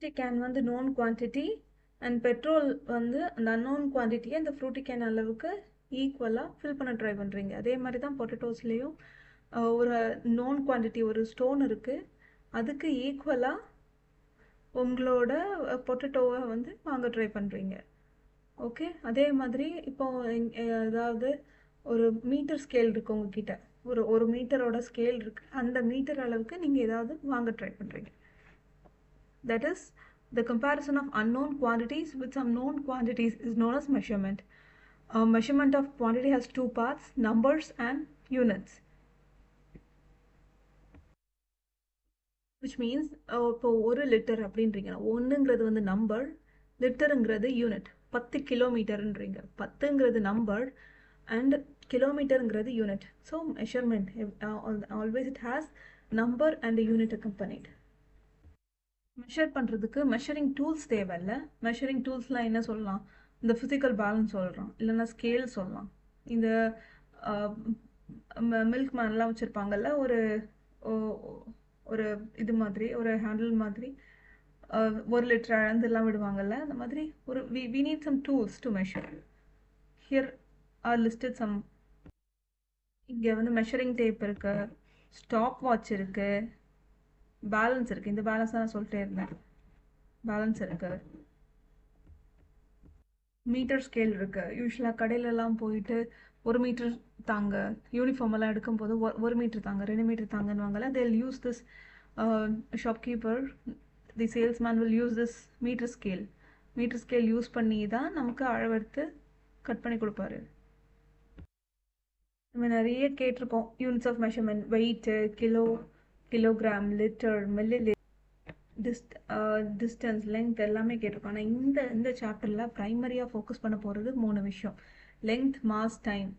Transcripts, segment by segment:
fruity can வந்து known quantity and petrol வந்து அந்த unknown quantity அந்த fruity can அளவுக்கு ஈக்குவலாக ஃபில் பண்ண ட்ரை பண்ணுறீங்க. அதே மாதிரி தான் பொட்டேட்டோஸ்லேயும் ஒரு known quantity ஒரு ஸ்டோன் இருக்குது, அதுக்கு ஈக்குவலாக உங்களோட பொட்டேட்டோவை வந்து வாங்க ட்ரை பண்ணுறீங்க. ஓகே, அதே மாதிரி இப்போ ஏதாவது ஒரு மீட்டர் ஸ்கேல் இருக்குது உங்ககிட்ட, ஒரு மீட்டரோட ஸ்கேல் இருக்குது, அந்த மீட்டர் அளவுக்கு நீங்கள் ஏதாவது வாங்க ட்ரை பண்ணுறீங்க. That is, the comparison of unknown quantities with some known quantities is known as measurement. Measurement of quantity has two parts, numbers and units. Which means, இப்போ ஒரு லிட்டர் அப்படின்றீங்கன்னா ஒன்றுங்கிறது வந்து நம்பர், லிட்டருங்கிறது யூனிட். 10 கிலோமீட்டர்ன்றீங்க, 10ங்கிறது நம்பர் அண்ட் கிலோமீட்டருங்கிறது unit. So measurement always it has number and unit accompanied. Measure பண்ணுறதுக்கு மெஷரிங் டூல்ஸ் தேவையில்ல. மெஷரிங் டூல்ஸ்லாம் என்ன சொல்லலாம்? இந்த ஃபிசிக்கல் பேலன்ஸ் சொல்லலாம், இல்லைன்னா ஸ்கேல் சொல்லலாம். இந்த மில்க் மேன்லாம் வச்சுருப்பாங்கல்ல, ஒரு ஒரு இது மாதிரி, ஒரு ஹேண்டில் மாதிரி, 1 லிட்டர் அளந்துலாம் விடுவாங்கல்ல, அந்த மாதிரி ஒரு we need some tools to measure. Here are listed some. இங்கே வந்து மெஷரிங் டேப் இருக்கு, ஸ்டாப் வாட்ச் இருக்கு, பேலன்ஸ் இருக்குது. இந்த பேலன்ஸ் தான் நான் சொல்லிட்டே இருந்தேன். பேலன்ஸ் இருக்குது, மீட்டர் ஸ்கேல் இருக்குது. யூஸ்வலாக கடையிலலாம் போயிட்டு 1 மீட்டர் தாங்க, யூனிஃபார்ம் எல்லாம் எடுக்கும்போது 1 மீட்டர் தாங்க, 2 metre தாங்கன்னுவாங்கல்ல. they'll use this shopkeeper, the salesman will use this meter scale. Metre scale use பண்ணி தான் நமக்கு அளவெடுத்து கட் பண்ணி கொடுப்பாரு. நம்ம நிறைய கேட்டிருப்போம் units of measurement, weight, kilo, kilogram, litre, milli, distance, length எல்லாமே கேட்டிருக்கோம். ஆனால் இந்த சாப்டரில் ப்ரைமரியாக ஃபோக்கஸ் பண்ண போகிறது 3 விஷயம்: லென்த், மாஸ், டைம்.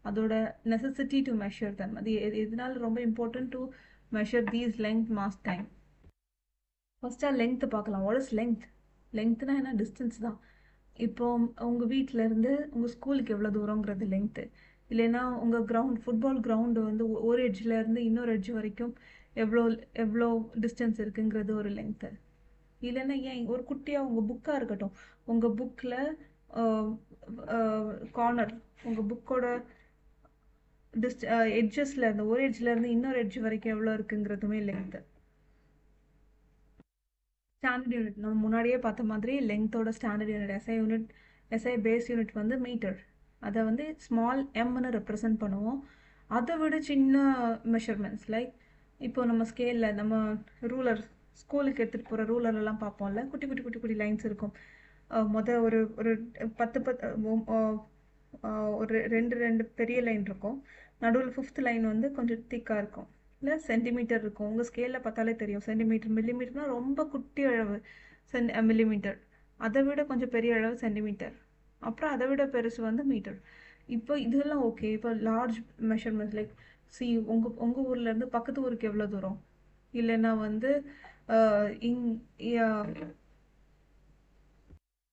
அதோட நெசசிட்டி டு மெஷர் தம், அது எதனால ரொம்ப important to measure these length, mass, time. ஃபஸ்ட்டாக லென்த்து பார்க்கலாம். What is length? லென்த்னா என்ன? டிஸ்டன்ஸ் தான். இப்போ உங்கள் வீட்டிலேருந்து உங்கள் ஸ்கூலுக்கு எவ்வளோ தூரங்கிறது லென்த்து. இல்லைன்னா உங்கள் ஃபுட்பால் கிரவுண்டு வந்து ஒரு எட்ஜிலேருந்து இன்னொரு எட்ஜ் வரைக்கும் எவ்வளோ டிஸ்டன்ஸ் இருக்குங்கிறது ஒரு லென்த்து. இல்லைன்னா ஏன் ஒரு குட்டியாக உங்கள் புக்காக இருக்கட்டும், உங்கள் புக்கில் கார்னர், உங்கள் புக்கோட எட்ஜஸ்லேருந்து ஒரு எட்ஜ்லேருந்து இன்னொரு எட்ஜ் வரைக்கும் எவ்வளோ இருக்குங்கிறதுமே லென்த்து. ஸ்டாண்டர்ட் யூனிட் நம்ம முன்னாடியே பார்த்த மாதிரி லென்த்தோட standard unit SI base unit வந்து மீட்டர். அதை வந்து ஸ்மால் எம்னு ரெப்ரசன்ட் பண்ணுவோம். அதை விட சின்ன மெஷர்மெண்ட்ஸ் லைக் இப்போ நம்ம ஸ்கேலில் நம்ம ரூலர், ஸ்கூலுக்கு எடுத்துகிட்டு போகிற ரூலர்லாம் பார்ப்போம்ல, குட்டி குட்டி குட்டி குட்டி லைன்ஸ் இருக்கும். ஒரு 10 ஒரு 2 பெரிய லைன் இருக்கும், நடுவில் 5th லைன் வந்து கொஞ்சம் திக்காக இருக்கும். இல்லை சென்டிமீட்டர் இருக்கும். உங்கள் ஸ்கேலில் பார்த்தாலே தெரியும். சென்டிமீட்டர், மில்லிமீட்டர்னால் ரொம்ப குட்டி அளவு மில்லிமீட்டர், அதை விட கொஞ்சம் பெரிய அளவு சென்டிமீட்டர், அப்புறம் அதை விட பெருசு வந்து மீட்டர். இப்போ இதெல்லாம் ஓகே. இப்போ லார்ஜ் மெஷர்மெண்ட்ஸ் லைக் உங்கள் ஊர்லேருந்து பக்கத்து ஊருக்கு எவ்வளோ தூரம், இல்லைன்னா வந்து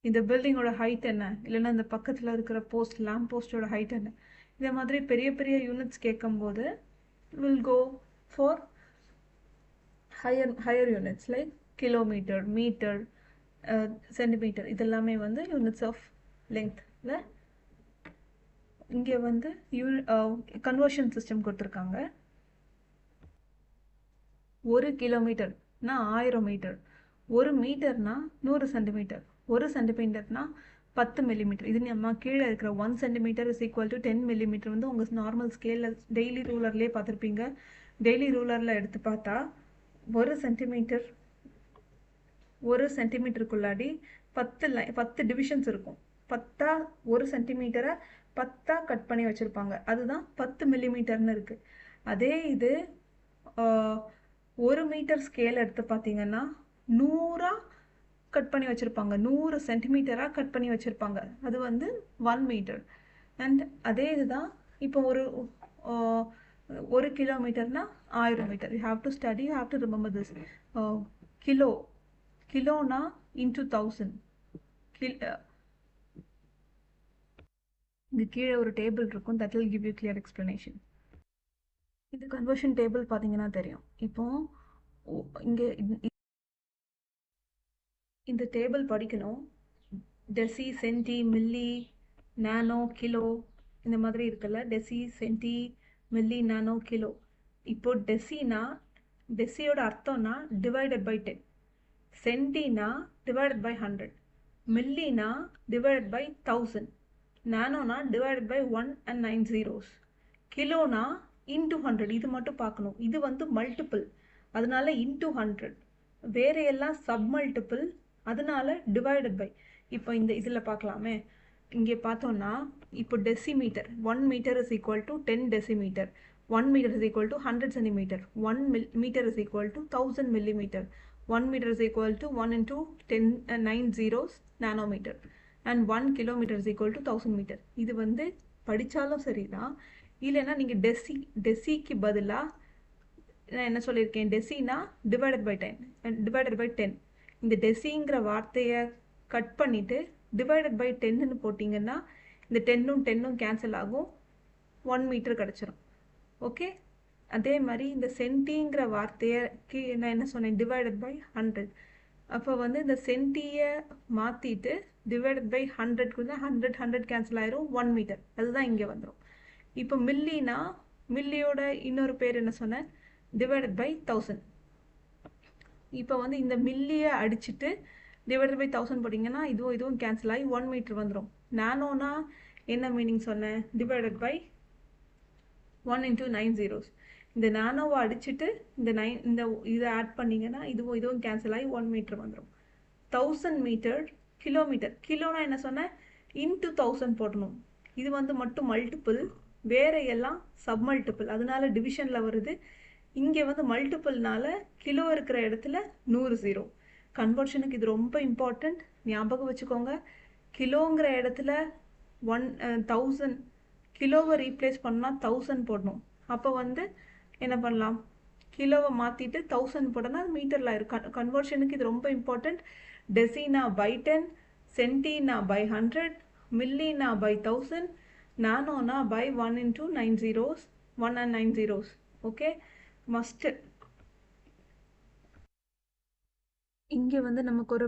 இந்த பில்டிங்கோட ஹைட் என்ன, இல்லைன்னா இந்த பக்கத்தில் இருக்கிற லேம்ப் போஸ்டோட ஹைட் என்ன, இதே மாதிரி பெரிய பெரிய யூனிட்ஸ் கேட்கும்போது will go for higher units like kilometre, metre, centimetre. இதெல்லாமே வந்து யூனிட்ஸ் ஆஃப் லென்த். இல்லை, இங்கே வந்து கன்வர்ஷன் சிஸ்டம் கொடுத்துருக்காங்க. 1 கிலோமீட்டர்னா 1000 மீட்டர், 1 மீட்டர்னா 100 சென்டிமீட்டர், 1 சென்டிமீட்டர்னா 10 மில்லிமீட்டர். இது நம்ம கீழே இருக்கிற 1 centimetre is equal to 10 millimetre வந்து உங்கள் நார்மல் ஸ்கேலில் டெய்லி ரூலர்லேயே பார்த்துருப்பீங்க. டெய்லி ரூலரில் எடுத்து பார்த்தா 1 சென்டிமீட்டருக்குள்ளாடி 10 டிவிஷன்ஸ் இருக்கும். 10 1 சென்டிமீட்டரை 10 கட் பண்ணி வச்சுருப்பாங்க. அதுதான் 10 மில்லிமீட்டர்னு இருக்குது. அதே இது 1 மீட்டர் ஸ்கேல் எடுத்து பார்த்தீங்கன்னா 100 கட் பண்ணி வச்சுருப்பாங்க, 100 சென்டிமீட்டராக கட் பண்ணி வச்சுருப்பாங்க. அது வந்து 1 மீட்டர். அண்ட் அதே இதுதான் இப்போ ஒரு கிலோமீட்டர்னா 1000 metre. You have to study, you have to remember this. கிலோனா இன்டூ 1000. இங்கே கீழே ஒரு டேபிள் இருக்கும், that will give you clear explanation. இந்த கன்வர்ஷன் டேபிள் பார்த்தீங்கன்னா தெரியும். இப்போ இங்கே இந்த டேபிள் படிக்கணும். Deci, centi, milli, nano, kilo இந்த மாதிரி இருக்குல்ல. Deci, centi, milli, nano, kilo. இப்போ டெசியோட அர்த்தம்னா டிவைடட் பை 10, சென்டினா டிவைடட் பை 100, மில்லினா டிவைடட் பை 1000, நானோனா divided by 1 and 9 zeros, Khilona into 100. இது மட்டும் பார்க்கணும். இது வந்து மல்டிபிள், அதனால இன்டூ 100. வேற எல்லாம் சப் மல்டிபிள், அதனால டிவைடட் பை. இப்போ இதில் பார்க்கலாமே. இங்கே பார்த்தோம்னா இப்போ decimetre, 1 meter is equal to 10 decimeter, 1 meter is equal to 100 centimeter, 1 meter is equal to 1000 millimeter, 1 meter is equal to 1 into 10 9 zeros nanometer, and 1 kilometer is equal to 1000 meter. இது வந்து படித்தாலும் சரிதான். இல்லைன்னா நீங்கள் டெசிக்கு பதிலாக நான் என்ன சொல்லியிருக்கேன், டெசினா டிவைடட் பை 10. இந்த டெசிங்கிற வார்த்தையை கட் பண்ணிவிட்டு டிவைடட் பை 10ன்னு போட்டிங்கன்னா இந்த 10ம் கேன்சல் ஆகும், 1 meter கிடச்சிரும். ஓகே, அதே மாதிரி இந்த சென்டிங்கிற வார்த்தைக்கு நான் என்ன சொன்னேன், டிவைடட் பை 100. அப்போ வந்து இந்த சென்டியை மாற்றிட்டு டிவைடட் பை 100 கொடுத்தா 100 கேன்சல் ஆயிரும், 1 meter. அதுதான் இங்கே வந்துடும். இப்போ மில்லியோட இன்னொரு பேர் என்ன சொன்னேன், டிவைடட் பை 1000. இப்போ வந்து இந்த மில்லியை அடிச்சுட்டு டிவைடட் பை 1000 போட்டிங்கன்னா இதுவும் கேன்சல் ஆகி 1 meter வந்துடும். நானோனா என்ன மீனிங் சொன்னேன், டிவைடட் பை 1 into 9 zeros. இந்த நானோவை அடிச்சுட்டு இதை ஆட் பண்ணிங்கன்னா இதுவும் கேன்சல் ஆகி 1 meter வந்துடும். 1000 meter, கிலோமீட்டர். கிலோனா என்ன சொன்னேன், இன்ட்டு 1000 போடணும். இது வந்து மட்டும் மல்டிபிள், வேற எல்லாம் சப் மல்டிபிள், அதனால டிவிஷனில் வருது. இங்கே வந்து மல்டிபிள்னால கிலோ இருக்கிற இடத்துல 100 0. கன்வர்ஷனுக்கு இது ரொம்ப இம்பார்ட்டண்ட், ஞாபகம் வச்சுக்கோங்க. கிலோங்கிற இடத்துல 1000, கிலோவை ரீப்ளேஸ் பண்ணால் 1000 போடணும். அப்போ வந்து என்ன பண்ணலாம், கிலோவை மாற்றிட்டு 1000 போட்டோன்னா மீட்டரில் இருக்கும். கன்வர்ஷனுக்கு இது ரொம்ப இம்பார்ட்டண்ட். டெசினா பை 10, சென்டினா பை 100, மில்லினா பை 1000, நானோனா by 1 into 9 zeros, 1 and 9 zeros. Okay, must. இங்கே வந்து நமக்கு ஒரு